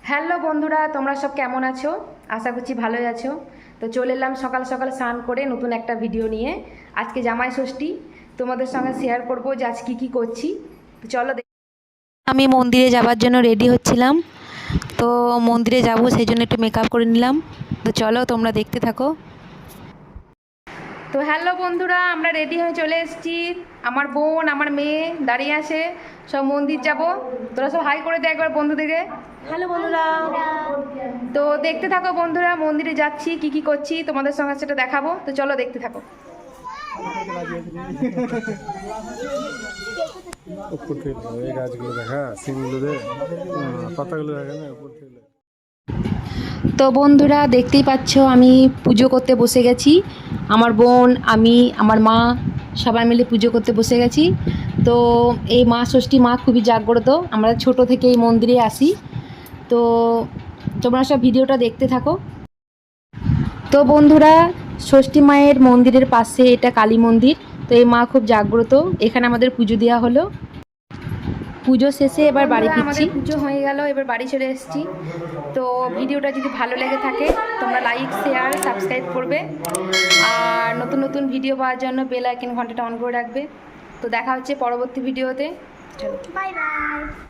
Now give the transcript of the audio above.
Hello বন্ধুরা, তোমরা সব কেমন আছো? আশা করছি ভালোই আছো। তো চলে এলাম সকাল সকাল স্নান করে নতুন একটা ভিডিও নিয়ে। আজকে জামাই ষষ্ঠী, তোমাদের সঙ্গে শেয়ার করব যে আজ কী কী করছি। তো চলো। আমি মন্দিরে যাবার জন্য রেডি হচ্ছিলাম, তো মন্দিরে যাব সেই জন্য একটু মেকআপ করে নিলাম। তো চলো তোমরা দেখতে থাকো। তো হ্যালো বন্ধুরা, আমরা রেডি হয়ে চলে এসেছি। আমার বোন, আমার মেয়ে দাঁড়িয়ে আছে, সব মন্দির যাব। তোরা সব হাই করে দে একবার বন্ধুদেরকে। হ্যালো বন্ধুরা। তো দেখতে থাকো বন্ধুরা, মন্দিরে যাচ্ছি, কি কি করছি তোমাদের সঙ্গে সেটা দেখাবো। তো চলো দেখতে থাকো। তো বন্ধুরা দেখতেই পাচ্ছ, আমি পুজো করতে বসে গেছি। আমার বোন, আমি, আমার মা সবাই মিলে পুজো করতে বসে গেছি। তো এই মা ষষ্ঠী মা খুবই জাগ্রত, আমরা ছোট থেকে এই মন্দিরে আসি। তো তোমরা সব ভিডিওটা দেখতে থাকো। তো বন্ধুরা, ষষ্ঠী মায়ের মন্দিরের পাশে এটা কালী মন্দির। তো এই মা খুব জাগ্রত, এখানে আমাদের পুজো দেওয়া হলো। পুজো শেষে এবার বাড়ি ফিরছি। পুজো হয়ে গেল, এবার বাড়ি চলে এসেছি। তো ভিডিওটা যদি ভালো লেগে থাকে তোমরা লাইক, শেয়ার, সাবস্ক্রাইব করবে। আর নতুন নতুন ভিডিও পাওয়ার জন্য বেল আইকন ঘন্টাটা অন করে রাখবে। তো দেখা হচ্ছে পরবর্তী ভিডিওতে। চলো, বাই বাই।